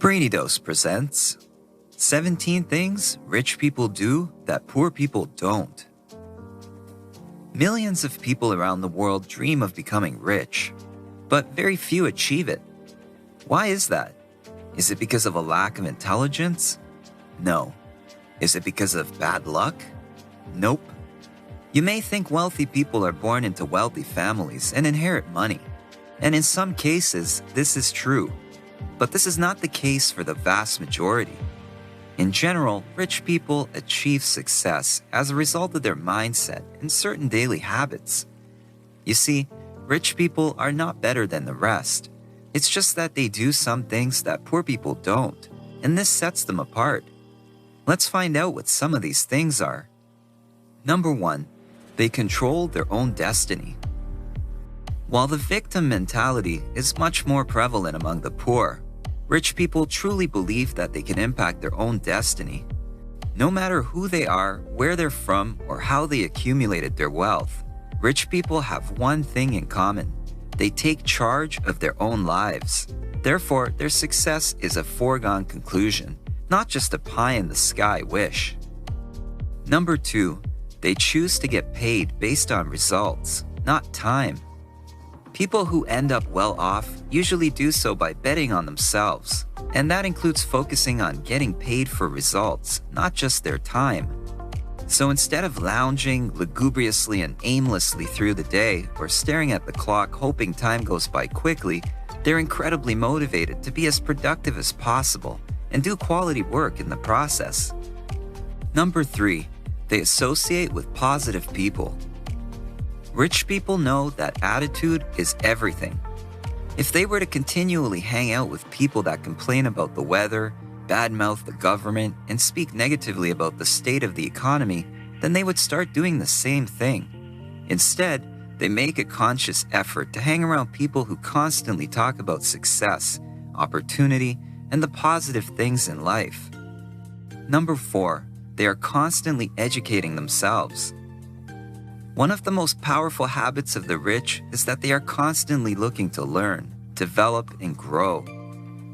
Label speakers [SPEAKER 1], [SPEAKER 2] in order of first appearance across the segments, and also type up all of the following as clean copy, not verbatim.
[SPEAKER 1] Brainy Dose presents 17 Things Rich People Do That Poor People Don't. Millions of people around the world dream of becoming rich, but very few achieve it. Why is that? Is it because of a lack of intelligence? No. Is it because of bad luck? Nope. You may think wealthy people are born into wealthy families and inherit money. And in some cases, this is true. But this is not the case for the vast majority. In general, rich people achieve success as a result of their mindset and certain daily habits. You see, rich people are not better than the rest. It's just that they do some things that poor people don't, and this sets them apart. Let's find out what some of these things are. Number 1, they control their own destiny. While the victim mentality is much more prevalent among the poor, rich people truly believe that they can impact their own destiny. No matter who they are, where they're from, or how they accumulated their wealth, rich people have one thing in common. They take charge of their own lives. Therefore, their success is a foregone conclusion, not just a pie-in-the-sky wish. Number 2, they choose to get paid based on results, not time. People who end up well off usually do so by betting on themselves, and that includes focusing on getting paid for results, not just their time. So instead of lounging lugubriously and aimlessly through the day or staring at the clock hoping time goes by quickly, they're incredibly motivated to be as productive as possible and do quality work in the process. Number 3, they associate with positive people. Rich people know that attitude is everything. If they were to continually hang out with people that complain about the weather, badmouth the government, and speak negatively about the state of the economy, then they would start doing the same thing. Instead, they make a conscious effort to hang around people who constantly talk about success, opportunity, and the positive things in life. Number 4, they are constantly educating themselves. One of the most powerful habits of the rich is that they are constantly looking to learn, develop, and grow.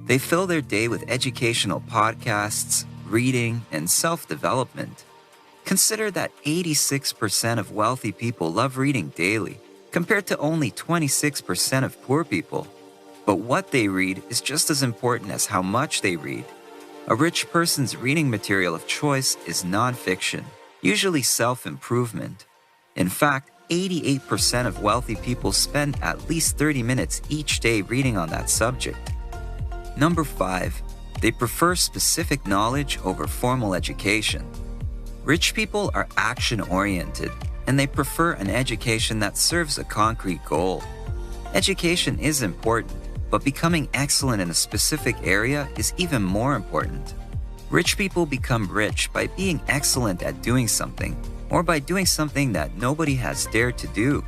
[SPEAKER 1] They fill their day with educational podcasts, reading, and self-development. Consider that 86% of wealthy people love reading daily, compared to only 26% of poor people. But what they read is just as important as how much they read. A rich person's reading material of choice is nonfiction, usually self-improvement. In fact, 88% of wealthy people spend at least 30 minutes each day reading on that subject. Number 5, they prefer specific knowledge over formal education. Rich people are action-oriented, and they prefer an education that serves a concrete goal. Education is important, but becoming excellent in a specific area is even more important. Rich people become rich by being excellent at doing something, or by doing something that nobody has dared to do.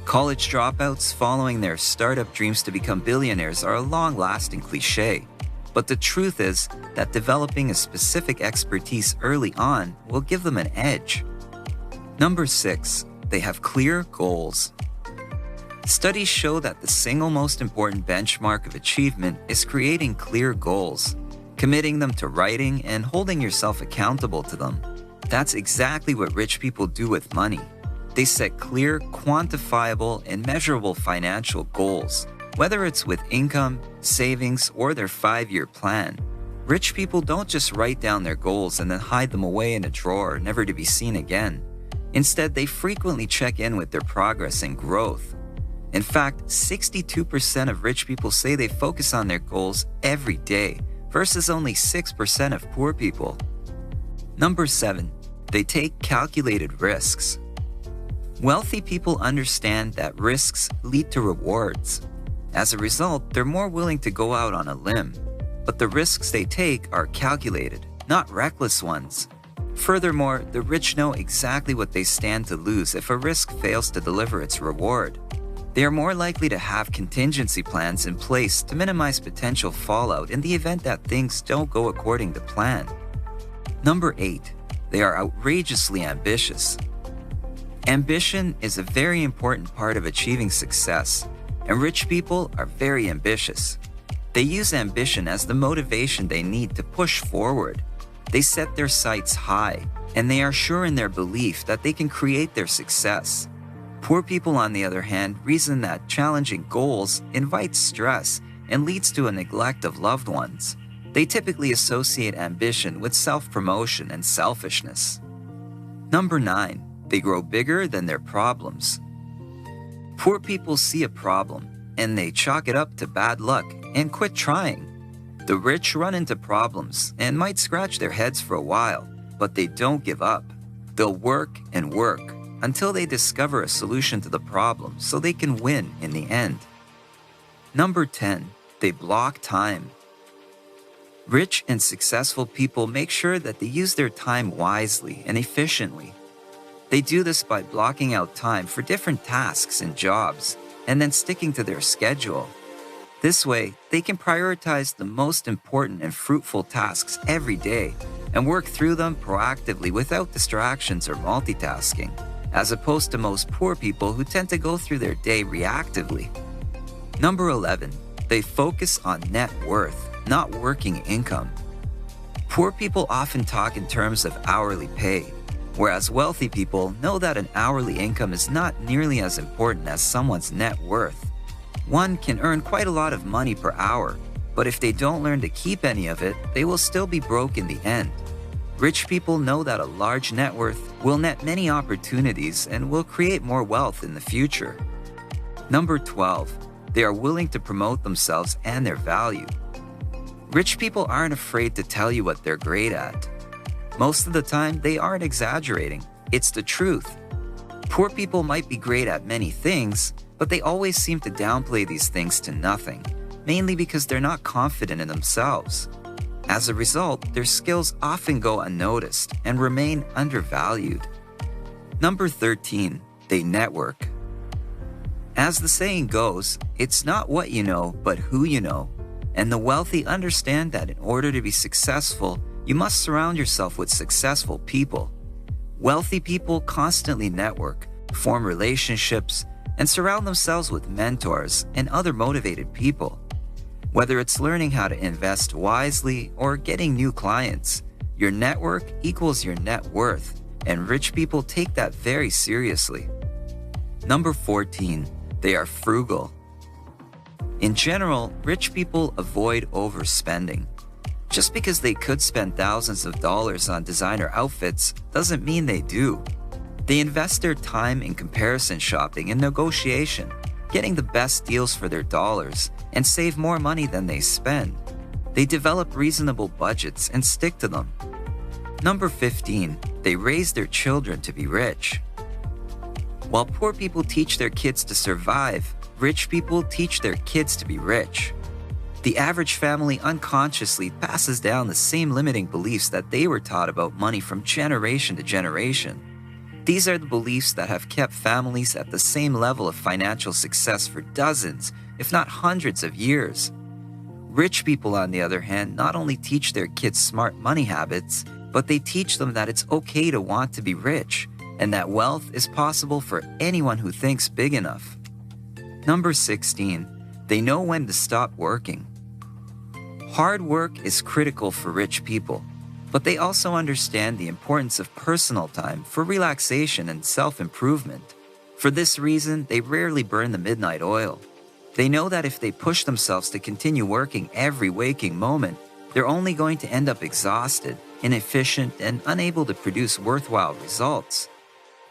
[SPEAKER 1] College dropouts following their startup dreams to become billionaires are a long-lasting cliche, but the truth is that developing a specific expertise early on will give them an edge. Number 6, they have clear goals. Studies show that the single most important benchmark of achievement is creating clear goals, committing them to writing and holding yourself accountable to them. That's exactly what rich people do with money. They set clear, quantifiable, and measurable financial goals, whether it's with income, savings, or their 5-year plan. Rich people don't just write down their goals and then hide them away in a drawer, never to be seen again. Instead, they frequently check in with their progress and growth. In fact, 62% of rich people say they focus on their goals every day, versus only 6% of poor people. Number 7, they take calculated risks. Wealthy people understand that risks lead to rewards. As a result, they're more willing to go out on a limb. But the risks they take are calculated, not reckless ones. Furthermore, the rich know exactly what they stand to lose if a risk fails to deliver its reward. They are more likely to have contingency plans in place to minimize potential fallout in the event that things don't go according to plan. Number 8, they are outrageously ambitious. Ambition is a very important part of achieving success, and rich people are very ambitious. They use ambition as the motivation they need to push forward. They set their sights high, and they are sure in their belief that they can create their success. Poor people, on the other hand, reason that challenging goals invite stress and leads to a neglect of loved ones. They typically associate ambition with self-promotion and selfishness. Number 9. They grow bigger than their problems. Poor people see a problem, and they chalk it up to bad luck and quit trying. The rich run into problems and might scratch their heads for a while, but they don't give up. They'll work and work until they discover a solution to the problem so they can win in the end. Number 10. They block time. Rich and successful people make sure that they use their time wisely and efficiently. They do this by blocking out time for different tasks and jobs and then sticking to their schedule. This way, they can prioritize the most important and fruitful tasks every day and work through them proactively without distractions or multitasking, as opposed to most poor people who tend to go through their day reactively. Number 11. They focus on net worth, not working income. Poor people often talk in terms of hourly pay, whereas wealthy people know that an hourly income is not nearly as important as someone's net worth. One can earn quite a lot of money per hour, but if they don't learn to keep any of it, they will still be broke in the end. Rich people know that a large net worth will net many opportunities and will create more wealth in the future. Number 12. They are willing to promote themselves and their value. Rich people aren't afraid to tell you what they're great at. Most of the time, they aren't exaggerating. It's the truth. Poor people might be great at many things, but they always seem to downplay these things to nothing, mainly because they're not confident in themselves. As a result, their skills often go unnoticed and remain undervalued. Number 13. They network. As the saying goes, it's not what you know, but who you know. And the wealthy understand that in order to be successful, you must surround yourself with successful people. Wealthy people constantly network, form relationships, and surround themselves with mentors and other motivated people. Whether it's learning how to invest wisely or getting new clients, your network equals your net worth, and rich people take that very seriously. Number 14. They are frugal. In general, rich people avoid overspending. Just because they could spend thousands of dollars on designer outfits doesn't mean they do. They invest their time in comparison shopping and negotiation, getting the best deals for their dollars, and save more money than they spend. They develop reasonable budgets and stick to them. Number 15. They raise their children to be rich. While poor people teach their kids to survive, rich people teach their kids to be rich. The average family unconsciously passes down the same limiting beliefs that they were taught about money from generation to generation. These are the beliefs that have kept families at the same level of financial success for dozens, if not hundreds of years. Rich people, on the other hand, not only teach their kids smart money habits, but they teach them that it's okay to want to be rich, and that wealth is possible for anyone who thinks big enough. Number 16. They know when to stop working. Hard work is critical for rich people, but they also understand the importance of personal time for relaxation and self-improvement. For this reason, they rarely burn the midnight oil. They know that if they push themselves to continue working every waking moment, they're only going to end up exhausted, inefficient, and unable to produce worthwhile results.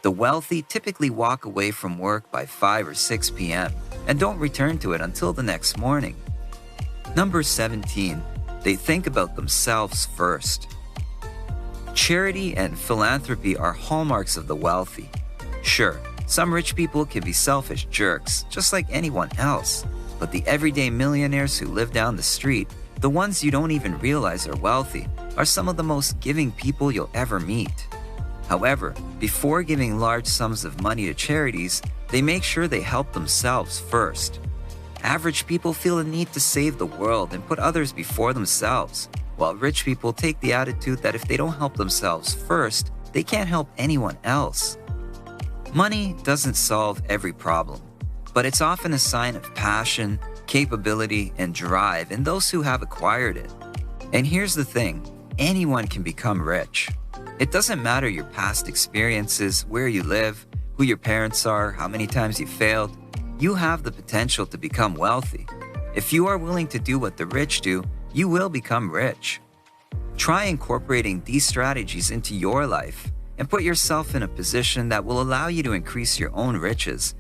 [SPEAKER 1] The wealthy typically walk away from work by 5 or 6 p.m. and don't return to it until the next morning. Number 17. They think about themselves first. Charity and philanthropy are hallmarks of the wealthy. Sure, some rich people can be selfish jerks, just like anyone else, but the everyday millionaires who live down the street, the ones you don't even realize are wealthy, are some of the most giving people you'll ever meet. However, before giving large sums of money to charities, they make sure they help themselves first. Average people feel a need to save the world and put others before themselves, while rich people take the attitude that if they don't help themselves first, they can't help anyone else. Money doesn't solve every problem, but it's often a sign of passion, capability, and drive in those who have acquired it. And here's the thing, anyone can become rich. It doesn't matter your past experiences, where you live, who your parents are, how many times you failed. You have the potential to become wealthy. If you are willing to do what the rich do, you will become rich. Try incorporating these strategies into your life and put yourself in a position that will allow you to increase your own riches